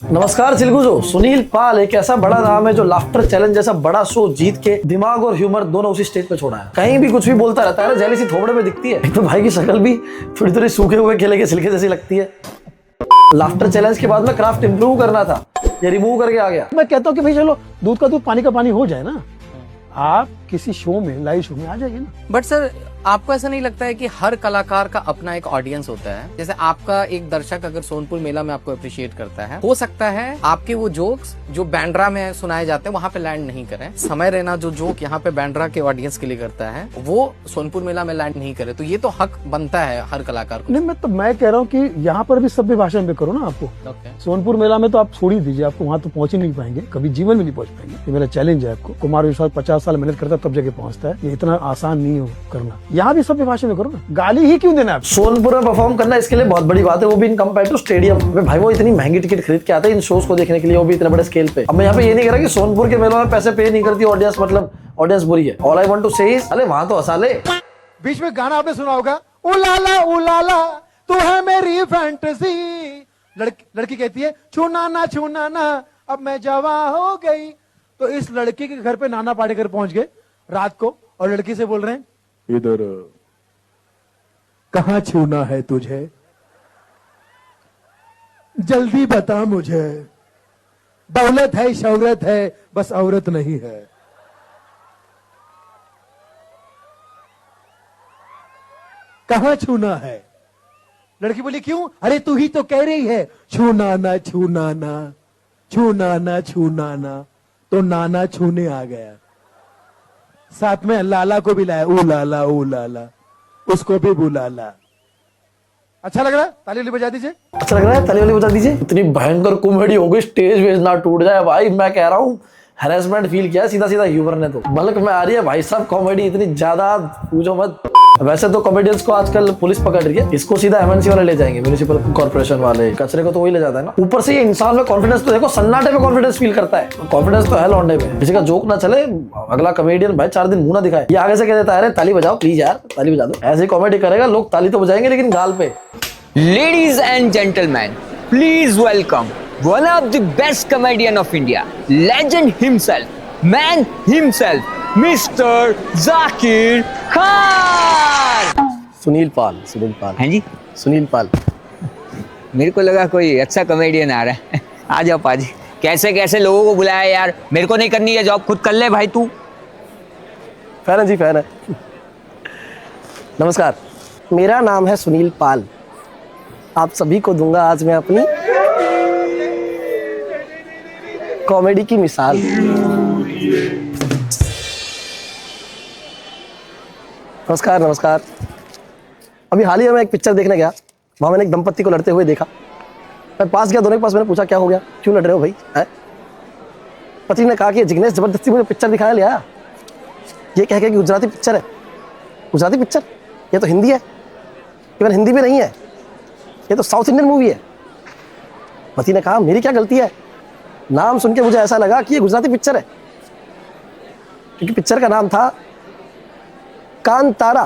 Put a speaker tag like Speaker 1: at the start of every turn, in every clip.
Speaker 1: नमस्कार चिलगुजो। सुनील पाल एक ऐसा बड़ा नाम है जो लाफ्टर चैलेंज जैसा बड़ा शो जीत के दिमाग और ह्यूमर दोनों उसी स्टेज पे छोड़ा है। कहीं भी कुछ भी बोलता रहता है ना, जेलिसी थोबड़े में दिखती है। एक तो भाई की शक्ल भी थोड़ी थोड़ी सूखे हुए केले के छिलके जैसी लगती है। लाफ्टर चैलेंज के बाद में क्राफ्ट इंप्रूव करना था, ये रिमूव करके आ गया। मैं कहता हूँ कि भाई चलो दूध का दूध पानी का पानी हो जाए ना, आप किसी शो में, लाइव शो में आ जाइए ना।
Speaker 2: बट सर, आपको ऐसा नहीं लगता है कि हर कलाकार का अपना एक ऑडियंस होता है? जैसे आपका एक दर्शक अगर सोनपुर मेला में आपको अप्रिशिएट करता है, हो सकता है आपके वो जोक्स जो बैंड्रा में सुनाए जाते हैं वहाँ पे लैंड नहीं करें। समय रैना जो जोक यहाँ पे बैंड्रा के ऑडियंस के लिए करता है वो सोनपुर मेला में लैंड नहीं करे, तो ये तो हक बनता है हर कलाकार को।
Speaker 1: नहीं, मैं कह रहा हूँ कि यहाँ पर भी सभ्य भाषा में करो ना आपको। सोनपुर मेला में तो आप छोड़ ही दीजिए, आपको वहाँ तो पहुंच ही नहीं पाएंगे, कभी जीवन में नहीं पहुंच पाएंगे। ये मेरा चैलेंज है आपको। कुमार विश्वास 50 साल मेहनत करता है तब जगह पहुंचता है, ये इतना आसान नहीं हो करना। यहाँ भी सभ्य भाषा करो ना, गाली ही क्यों देना है? सोनपुर में परफॉर्म करना इसके लिए बहुत बड़ी बात है, वो भी इन कंपेयर टू स्टेडियम में। भाई वो इतनी महंगी टिकट खरीद के आते हैं इन शोज को देखने के लिए, वो भी इतने बड़े स्केल पे। अब मैं यहाँ पे ये नहीं कह रहा कि सोनपुर के मेलों में पैसे पे नहीं करती ऑडियंस, मतलब ऑडियंस बुरी है। ऑल आई वांट टू से इज, अरे वहां तो हंसा ले।
Speaker 3: बीच में गाना आपने सुना होगा, उलाला तू है मेरी फैंटेसी। लड़की कहती है छूना ना अब मैं जवा हो गई। तो इस लड़की के घर पे नाना पाटेकर पहुंच गए रात को और लड़की से बोल रहे हैं, इधर कहां छूना है तुझे, जल्दी बता मुझे। दौलत है, शौहरत है, बस औरत नहीं है। कहां छूना है? लड़की बोली क्यों? अरे तू ही तो कह रही है छूना ना। तो नाना छूने आ गया, साथ में लाला को भी लाया, ओ लाला उसको भी बुला ला। अच्छा लग रहा है? ताली वाली बजा दीजिए।
Speaker 1: अच्छा लग रहा है? ताली वाली बजा दीजिए। इतनी भयंकर कॉमेडी हो गई, स्टेज वेज ना टूट जाए भाई। मैं कह रहा हूँ हैरेसमेंट फील किया सीधा ह्यूमर ने तो। बल्क में आ रही है भाई साहब कॉमेडी इतनी ज्यादा, पूछो मत। वैसे तो कॉमेडियंस को आजकल पुलिस पकड़ रही है, इसको सीधा एमएनसी वाले ले जाएंगे, म्युनिसिपल कॉर्पोरेशन वाले। कचरे को तो वही ले जाता है ना। ऊपर से ये इंसान में कॉन्फिडेंस तो देखो, सन्नाटे में कॉन्फिडेंस फील करता है। कॉन्फिडेंस तो है लौंडे में। किसी का जोक ना चले, अगला कॉमेडियन भाई 4 दिन मुंह ना दिखाए, ये आगे से कह देता है अरे ताली बजाओ प्लीज यार, ताली बजा दो। ऐसी कॉमेडी करेगा, लोग ताली तो बजाएंगे लेकिन गाल पे।
Speaker 4: Ladies and gentlemen, please welcome one of the best comedian of India, legend himself, man himself, Mr. Zakir Khan.
Speaker 1: Sunil पाल।
Speaker 4: हाँ जी,
Speaker 1: सुनील पाल।
Speaker 4: मेरे को लगा कोई अच्छा कॉमेडियन आ रहा है। आ जाओ पाजी। कैसे लोगों को बुलाया यार, मेरे को नहीं करनी है जॉब, खुद कर ले भाई तू।
Speaker 1: फैन है जी, फैन है। नमस्कार, मेरा नाम है सुनील पाल। आप सभी को दूंगा आज मैं अपनी कॉमेडी की मिसाल। नमस्कार। अभी हाल ही में एक पिक्चर देखने गया, वहां मैंने एक दंपत्ति को लड़ते हुए देखा। मैं पास गया, दोनों के पास, मैंने पूछा क्या हो गया, क्यों लड़ रहे हो भाई है? पति ने कहा कि जिग्नेश जबरदस्ती मुझे पिक्चर दिखाया ले आया, ये कह के कि गुजराती पिक्चर है। गुजराती पिक्चर? ये तो हिंदी है। इवन हिंदी भी नहीं है, ये तो साउथ इंडियन मूवी है। पति ने कहा मेरी क्या गलती है, नाम सुन के मुझे ऐसा लगा कि ये गुजराती पिक्चर है, क्योंकि पिक्चर का नाम था कांतारा।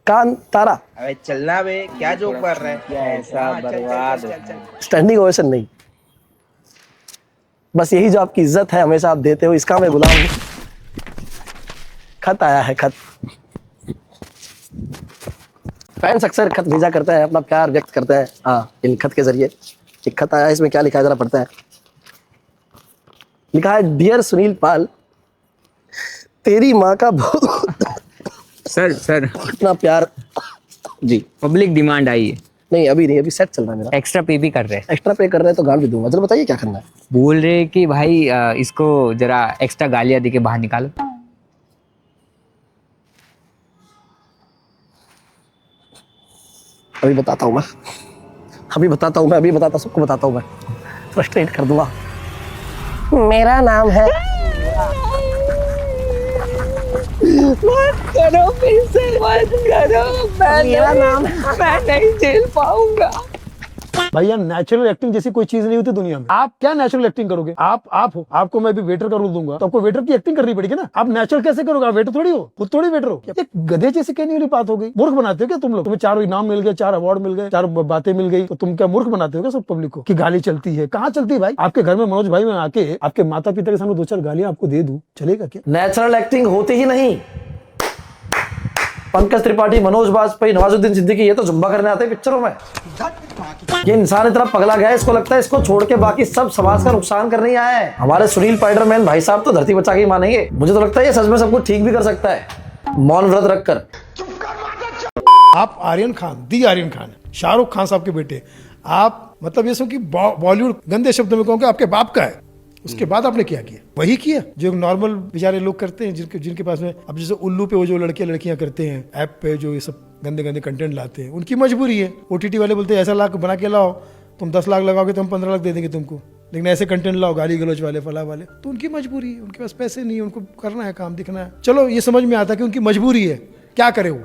Speaker 5: अबे चलना बे, क्या जोक कर रहा है? क्या ऐसा बर्बाद?
Speaker 1: स्टैंडिंग ओवेशन नहीं, बस यही जो आपकी इज्जत है हमेशा आप देते हो, इसका मैं गुलाम हूं। खत आया है, खत। फैंस अक्सर खत भेजा करते हैं, अपना प्यार व्यक्त करते हैं इन खत के जरिए। एक खत आया है, इसमें क्या लिखा है जरा पढ़ते हैं। लिखा है, डियर सुनील पाल, तेरी माँ का
Speaker 4: सर
Speaker 1: इतना प्यार। जी,
Speaker 4: पब्लिक डिमांड आई है।
Speaker 1: नहीं अभी नहीं, अभी सेट चल रहा है मेरा।
Speaker 4: एक्स्ट्रा पे भी कर रहे हैं।
Speaker 1: एक्स्ट्रा पे कर रहे हैं तो गाल भी दूंगा। चलो बताइए क्या करना है।
Speaker 4: बोल रहे कि भाई इसको जरा एक्स्ट्रा गालियां देके बाहर निकालो।
Speaker 1: अभी बताता हूँ मैं, सबको बताता हूँ मैं, फ्रस्ट्रेट कर दूंगा। मेरा नाम है।
Speaker 4: मत करो, फिर से मत करो। मेरा नाम, मैं नहीं झेल पाऊंगा।
Speaker 3: भाई यार नेचुरल एक्टिंग जैसी कोई चीज नहीं होती दुनिया में। आप क्या नेचुरल एक्टिंग करोगे? आप हो, आपको मैं भी वेटर का रोल दूंगा तो आपको वेटर की एक्टिंग करनी पड़ेगी ना। आप नेचुरल कैसे करोगे? आप वेटर थोड़ी हो, खुद थोड़ी वेटर हो। एक गधे जैसी कहने वाली बात हो गई। मूर्ख बनाते हो क्या तुम लोग? तुम्हें 4 इनाम मिल गए, 4 अवार्ड मिल गए, 4 बातें मिल गई, तो तुम क्या मूर्ख बनाते हो क्या सब पब्लिक को कि गाली चलती है? कहाँ चलती है भाई? आपके घर में मनोज भाई में आके आपके माता पिता के सामने 2-4 गालियां आपको दे दूं, चलेगा क्या?
Speaker 1: नेचुरल एक्टिंग होती ही नहीं। पंकज त्रिपाठी, मनोज बाजपेयी, नवाजुद्दीन सिद्दीकी, ये तो जुम्बा करने आते हैं पिक्चरों में। ये इंसान इतना पगला गया है, इसको लगता है इसको छोड़ के बाकी सब समाज का नुकसान करने ही आया है। हमारे सुनील पाइडरमैन भाई साहब तो धरती बचा के ही मानेंगे। मुझे तो लगता है ये सच में सब कुछ ठीक भी कर सकता है, मौन व्रत रखकर।
Speaker 3: आप आर्यन खान, दी आर्यन खान, शाहरुख खान साहब के बेटे। आप मतलब ये सो कि बॉलीवुड गंदे शब्दों में कहूँगा आपके बाप का है। उसके बाद आपने क्या किया? वही किया जो नॉर्मल बेचारे लोग करते हैं, जिनके पास में अब जैसे उल्लू पे वो जो लड़कियां करते हैं ऐप पे, जो ये सब गंदे गंदे कंटेंट लाते हैं, उनकी मजबूरी है। ओटीटी वाले बोलते हैं ऐसा लाख बना के लाओ, तुम 10 लाख लगाओगे तो हम 15 लाख दे देंगे तुमको, लेकिन ऐसे कंटेंट लाओ गाली गलौज वाले, फला वाले। तो उनकी मजबूरी है, उनके पास पैसे नहीं है, उनको करना है काम, दिखना है। चलो ये समझ में आता है कि उनकी मजबूरी है, क्या करे वो,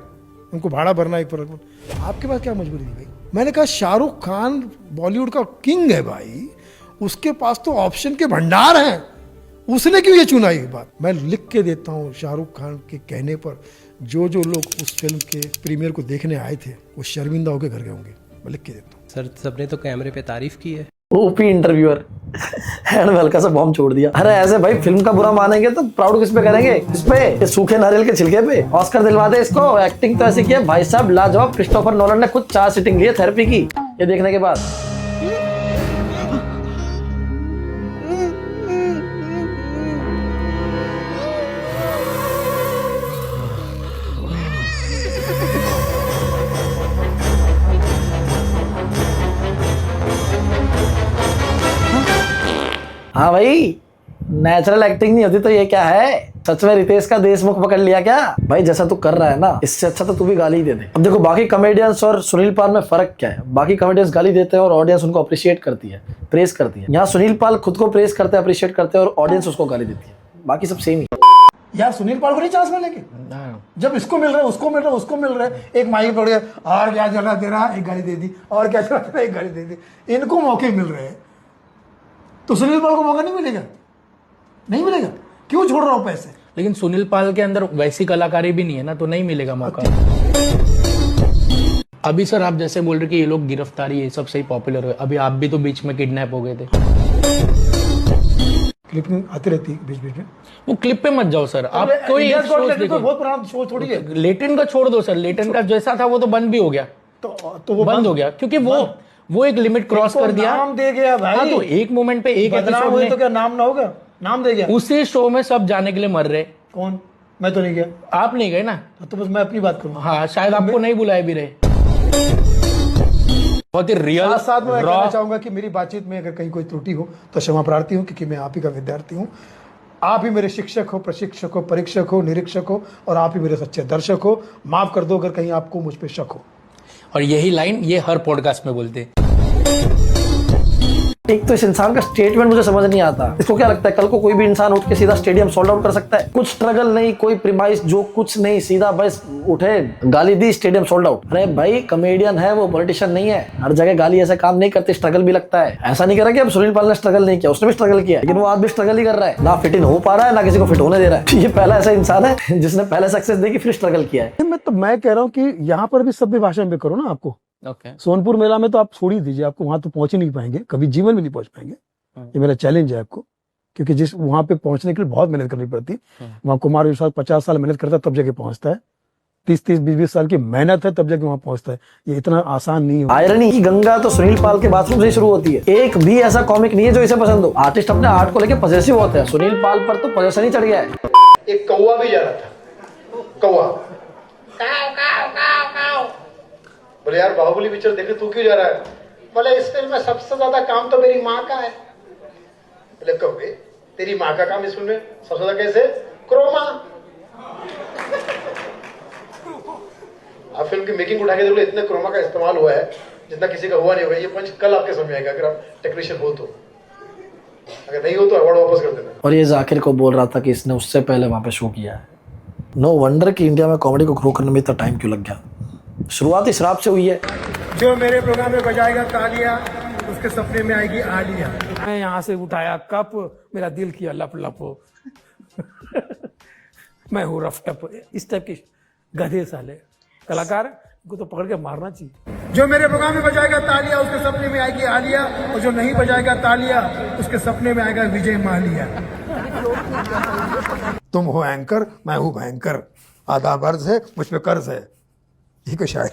Speaker 3: उनको भाड़ा भरना एक फर्क। आपके पास क्या मजबूरी है भाई? मैंने कहा शाहरुख खान बॉलीवुड का किंग है भाई, उसके पास तो ऑप्शन के भंडार हैं, उसने क्यों ये चुना? ये बात मैं लिख के देता हूँ। शाहरुख खान के कहने पर जो लोग उस फिल्म के प्रीमियर को देखने आए थे वो शर्मिंदा होकर घर गए होंगे, मैं लिख के देता हूँ।
Speaker 6: सर सबने तो कैमरे पे तारीफ की है।
Speaker 1: ओपी इंटरव्यूअर हैंड में हल्का सा बॉम्ब छोड़ दिया। अरे ऐसे भाई फिल्म का बुरा मानेंगे तो प्राउड किस पे करेंगे? इस पे, ये सूखे नारियल के छिलके पे। ऑस्कर दिलवा दे इसको। एक्टिंग तो ऐसी की है भाई साहब लाजवाब। क्रिस्टोफर नोलन ने खुद 4 सीटिंग ली है थेरेपी की ये देखने के बाद। हाँ भाई, नेचुरल एक्टिंग नहीं होती तो ये क्या है? सच में रितेश का देशमुख पकड़ लिया क्या? भाई जैसा तू कर रहा है ना, इससे अच्छा तो तू भी गाली दे दे। अब देखो बाकी कॉमेडियंस और सुनील पाल में फर्क क्या है? बाकी कॉमेडियंस गाली देते हैं और ऑडियंस उनको अप्रिशिएट करती है, प्रेस करती है। यहाँ सुनील पाल खुद को प्रेस करते हैं, अप्रिशिएट करते हैं और ऑडियंस उसको गाली देती है। बाकी सब सेम ही।
Speaker 3: यार सुनील पाल को नहीं चांस मिलेगी? जब इसको मिल रहा है, उसको मिल रहा है, उसको मिल रहा है, एक माइक पड़ गया और क्या जला दे रहा, एक गाली दे दी, और क्या जला दे रहा, एक गाली दे दी। इनको मौके मिल रहे हैं तो सुनील पाल को मौका नहीं मिलेगा? नहीं मिलेगा। क्यों छोड़ रहा हूं पैसे?
Speaker 7: लेकिन सुनील पाल के अंदर वैसी कलाकारी भी नहीं है ना, तो नहीं मिलेगा मौका। अभी सर आप जैसे बोल रहे कि ये लोग गिरफ्तारी ये सब सही पॉपुलर हुए, अभी आप भी तो बीच में किडनैप हो गए थे।
Speaker 3: क्लिप में आती रहती है बीच बीच में।
Speaker 7: वो क्लिप पे मत जाओ सर, आप कोई
Speaker 3: बहुत पुराना शो थोड़ी है।
Speaker 7: लेटेन का छोड़ दो सर, लेटेन का जैसा था वो तो बंद भी हो गया।
Speaker 3: तो वो
Speaker 7: बंद हो गया क्योंकि वो एक लिमिट क्रॉस कर दिया।
Speaker 3: नाम दे गया भाई।
Speaker 7: हाँ तो एक मोमेंट पे एक
Speaker 3: एपिसोड में तो क्या नाम ना होगा? नाम दे गया।
Speaker 7: उसी शो में सब जाने के लिए मर रहे।
Speaker 3: कौन? मैं तो नहीं गया।
Speaker 7: आप नहीं गए ना?
Speaker 3: तो बस मैं अपनी बात करूँ।
Speaker 7: हाँ शायद आपको नहीं बुलाए भी रहे। बहुत ही रियल।
Speaker 3: साथ में मैं कहना चाहूंगा कि मेरी बातचीत में अगर कहीं कोई त्रुटि हो तो क्षमा प्रार्थी हूँ, क्योंकि मैं आप ही का विद्यार्थी हूँ। आप ही मेरे शिक्षक हो, प्रशिक्षक हो, परीक्षक हो, निरीक्षक हो, और आप ही मेरे सच्चे दर्शक हो। माफ कर दो अगर कहीं आपको मुझ पर शक हो।
Speaker 7: और यही लाइन ये हर पॉडकास्ट में बोलते हैं।
Speaker 1: एक तो इस इंसान का स्टेटमेंट मुझे समझ नहीं आता। इसको क्या लगता है कल को कोई भी इंसान उठ के सीधा स्टेडियम सोल्ड आउट कर सकता है? कुछ स्ट्रगल नहीं, कोई प्रीमाइस जो कुछ नहीं, सीधा बस उठे गाली दी, स्टेडियम सोल्ड आउट। अरे भाई कॉमेडियन है वो, पॉलिटिशियन नहीं है। हर जगह गाली ऐसा काम नहीं करती, स्ट्रगल भी लगता है। ऐसा नहीं करा कि अब सुनील पाल ने स्ट्रगल नहीं किया, उसने भी स्ट्रगल किया, लेकिन वो आज भी स्ट्रगल ही कर रहा है। ना फिट इन हो पा रहा है, ना किसी को फिट होने दे रहा है। ये पहला ऐसा इंसान है जिसने पहले सक्सेस देखी फिर स्ट्रगल किया है।
Speaker 3: मैं कह रहा हूँ कि यहाँ पर भी सभ्य भाषा में करो ना। आपको सोनपुर मेला में तो आप छोड़ ही दीजिए, आपको वहां तो पहुंच ही नहीं पाएंगे, कभी जीवन में नहीं पहुंच पाएंगे। ये मेरा चैलेंज है आपको, क्योंकि जिस वहां पे पहुंचने के लिए बहुत मेहनत करनी पड़ती है। वहां कुमार विश्वास 50 साल मेहनत करता है तब जाके पहुंचता है। 30-30, 20-20 साल की मेहनत है तब जाके वहां पहुंचता है। ये इतना आसान नहीं है।
Speaker 1: आयरनी की गंगा तो सुनील पाल के बाथरूम से ही शुरू होती है। एक भी ऐसा कॉमिक नहीं है जो इसे पसंद हो। आर्टिस्ट अपने आर्ट को लेकर पॉजिटिव होते हैं, सुनील पाल पर तो पॉजिशन ही चढ़ गया है।
Speaker 3: एक कौवा भी जा रहा था, कौवा बोले यार बाहुबली पिक्चर देखे तू क्यों जा रहा है? बोले इस फिल्म में सबसे ज्यादा काम तो मेरी माँ का है। बोले कब तेरी माँ का काम इस फिल्म में सबसे ज्यादा कैसे? क्रोमा। आप फिल्म की मेकिंग उठा के देखो, इतने क्रोमा का इस्तेमाल हुआ है जितना किसी का हुआ नहीं होगा। ये पंच कल आपके समझ आएगा अगर आप टेक्नीशियन हो तो। अगर नहीं हो तो अवार्ड वापस कर देना।
Speaker 1: और ये जाकिर को बोल रहा था कि इसने उससे पहले वहां पे शो किया है। नो वंडर कि इंडिया में कॉमेडी को ग्रो करने में इतना टाइम क्यों लग गया। शुरुआती शराब से हुई है।
Speaker 3: जो मेरे प्रोग्राम में बजाएगा तालियां उसके सपने में आएगी आलिया।
Speaker 8: मैं यहाँ से उठाया कप, मेरा दिल किया लप लप। मैं हूँ रफ टप, इस टाइप के गधे साले कलाकार को तो पकड़ के मारना चाहिए।
Speaker 3: जो मेरे प्रोग्राम में बजाएगा तालिया उसके सपने में आएगी आलिया, और जो नहीं बजाएगा तालिया उसके सपने में आएगा विजय मालिया। तुम हो एंकर, मैं हूँ भयंकर, आधा कर्ज है मुझ पे कर्ज है, ये को शायद।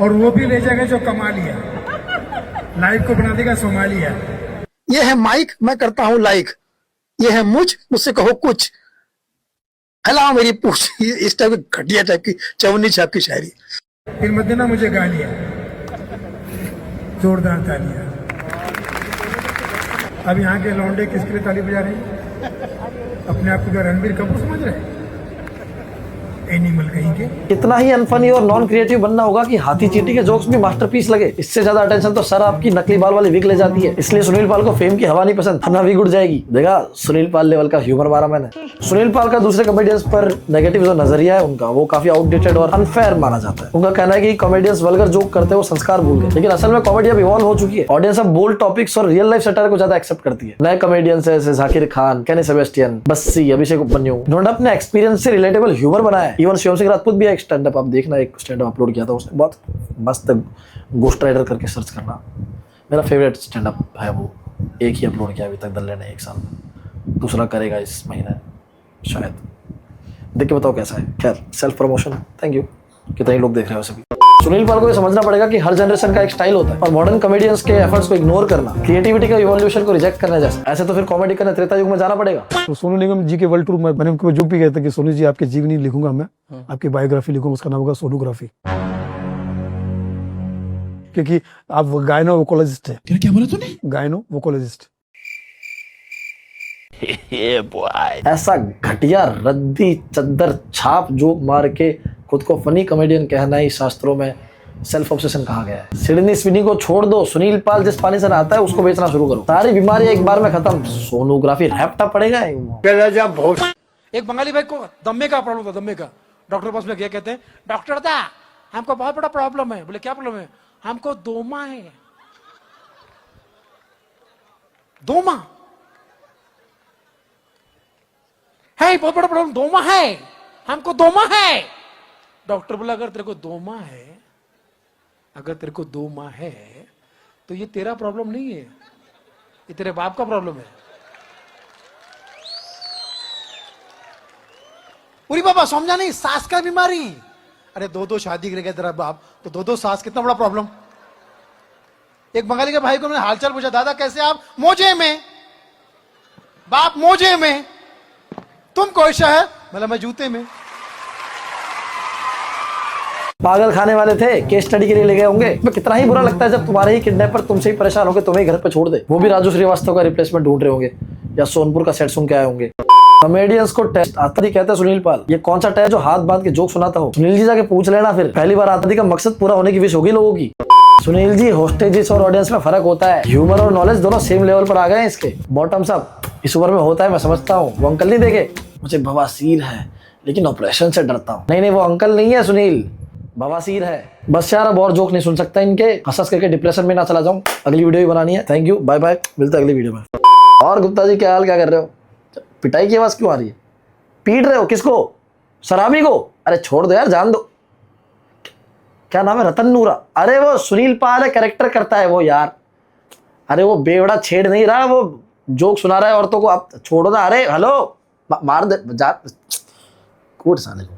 Speaker 3: और वो भी ले जाएगा जो कमा लिया, लाइफ को बना देगा सोमालिया। ये है माइक, मैं करता हूँ लाइक, ये है मुझसे कहो कुछ, हलाओ मेरी पूछ। इस टाइप की घटिया टाइप की चवन्नी छाप की शायरी। फिर मत देना मुझे गालियां, जोरदार तालियां। अब यहाँ के लौंडे किसके लिए ताली बजा रहे हैं? अपने आप को क्या रणबीर कपूर समझ रहे हैं? एनिमल कहीं के।
Speaker 1: इतना ही अनफनी और नॉन क्रिएटिव बनना होगा कि हाथी चींटी के जोक्स भी मास्टरपीस लगे। इससे ज्यादा अटेंशन तो सर आपकी नकली बाल वाली विग ले जाती है। इसलिए सुनील पाल को फेम की हवा नहीं पसंद, वरना विग उड़ जाएगी। देखा सुनील पाल लेवल का ह्यूमर मारा मैंने। सुनील पाल का दूसरे कॉमेडियंस पर नेगेटिव जो नजरिया है उनका, वो काफी आउटडेटेड और अनफेयर माना जाता है। उनका कहना है कि कॉमेडियंस वल्गर जोक करते हो संस्कार भूल गए, लेकिन असल में कॉमेडी अब इवॉल्व हो चुकी है। ऑडियंस अब बोल्ड टॉपिक्स और रियल लाइफ सटायर को ज्यादा एक्सेप्ट करती है। नए कॉमेडियंस जैसे जाकिर खान, केनी सेबेस्टियन, बस्सी, अभिषेक उपमन्यु, इन्होंने अपने एक्सपीरियंस से रिलेटेबल ह्यूमर बनाया है। इवन शिवम सिंह राजपूत भी एक स्टैंड अप, आप देखना, एक स्टैंड अप अपलोड किया था उसने, बहुत मस्त। गोस्ट राइडर करके सर्च करना, मेरा फेवरेट स्टैंड अप है वो। एक ही अपलोड किया अभी तक दल्ले ने एक साल में, दूसरा करेगा इस महीने शायद। देख के बताओ कैसा है। खैर सेल्फ प्रमोशन, थैंक यू। कितने लोग देख रहे हो सभी। सुनील पाल को ये समझना पड़ेगा कि हर जनरेशन का एक स्टाइल होता है, और मॉडर्न कॉमेडियंस के एफर्ट्स को इग्नोर करना क्रिएटिविटी का इवोल्यूशन को रिजेक्ट करने जैसा। ऐसे तो फिर कॉमेडी करने त्रेता युग में जाना पड़ेगा।
Speaker 3: तो सोनू निगम जी के वर्ल्ड टूर में मैंने उनको जो भी कहता कि सोनू जी आपकी जीवनी लिखूंगा मैं, आपकी बायोग्राफी लिखूंगा, उसका नाम होगा सोनोग्राफी, क्योंकि आप गायनो वोकोलॉजिस्ट है। क्या बोला तूने? गायनो वोकोलॉजिस्ट।
Speaker 1: ऐसा घटिया रद्दी चद्दर छाप जोक मार के खुद को फनी कॉमेडियन कहना ही शास्त्रों में सेल्फ ऑब्सेशन कहा गया है। सिडनी स्विनी को छोड़ दो, सुनील पाल जिस पानी से नहाता है उसको बेचना शुरू करो, सारी बीमारियां एक बार में खत्म। सोनोग्राफी रैपटा पड़ेगा।
Speaker 8: एक बंगाली भाई को दम्मे का प्रॉब्लम था, दम्मे का। डॉक्टर पास में गया, कहते हैं डॉक्टर दा हमको बहुत बड़ा प्रॉब्लम है। बोले क्या प्रॉब्लम है? हमको दोमा है। दोमा है, बहुत बड़ा प्रॉब्लम, दोमा है, हमको दोमा है। डॉक्टर बोला अगर तेरे को दोमा है, अगर तेरे को दोमा है तो ये तेरा प्रॉब्लम नहीं है, ये तेरे बाप का प्रॉब्लम है। पूरी बाबा समझा नहीं, सास का बीमारी। अरे दो शादी कर गया तेरा बाप, तो दो सास, कितना बड़ा प्रॉब्लम। एक बंगाली के भाई को मैंने हालचाल पूछा, दादा कैसे आप? मोजे में। बाप मोजे में, तुम कोईशा है? मतलब मैं जूते में।
Speaker 1: पागल खाने वाले थे, केस स्टडी के लिए ले गए होंगे। मैं कितना ही बुरा लगता है जब तुम्हारे ही किडनैपर तुमसे ही परेशान होकर तुम्हें घर पे छोड़ दे। वो भी राजू श्रीवास्तव का रिप्लेसमेंट ढूंढ रहे होंगे, या सोनपुर का सेट सुन के आए होंगे। कॉमेडियंस को टेस्ट आता ही कहता है सुनील पाल। ये कौन सा टेस्ट जो हाथ बांध के जोक सुनाता हो? सुनील जी जाके पूछ लेना फिर। पहली बार आता का मकसद पूरा होने की विश होगी लोगों की। सुनील जी, होस्टेजिस और ऑडियंस में फर्क होता है। ह्यूमर और नॉलेज दोनों सेम लेवल पर आ गए हैं इसके। बॉटम्स अप इस उम्र में होता है, मैं समझता हूँ। वो अंकल नहीं देखे, मुझे बवासीर है लेकिन ऑपरेशन से डरता हूँ। नहीं, वो अंकल नहीं है सुनील, बवासीर है। बस यार अब और जोक नहीं सुन सकता इनके, हंस करके डिप्रेशन में ना चला जाऊं। अगली वीडियो भी बनानी है। थैंक यू, बाय बाय, मिलते हैं अगली वीडियो में। और गुप्ता जी क्या हाल, क्या कर रहे हो? पिटाई की आवाज क्यों आ रही है? पीट रहे हो किसको? शराबी को? अरे छोड़ दो यार, जान दो। क्या नाम है? रतन नूरा। अरे वो सुनील पाल है, कैरेक्टर करता है वो यार। अरे वो बेवड़ा छेड़ नहीं रहा, वो जोक सुना रहा है औरतों को। आप छोड़ो ना। अरे हेलो, मार दे जा, कूट साले को।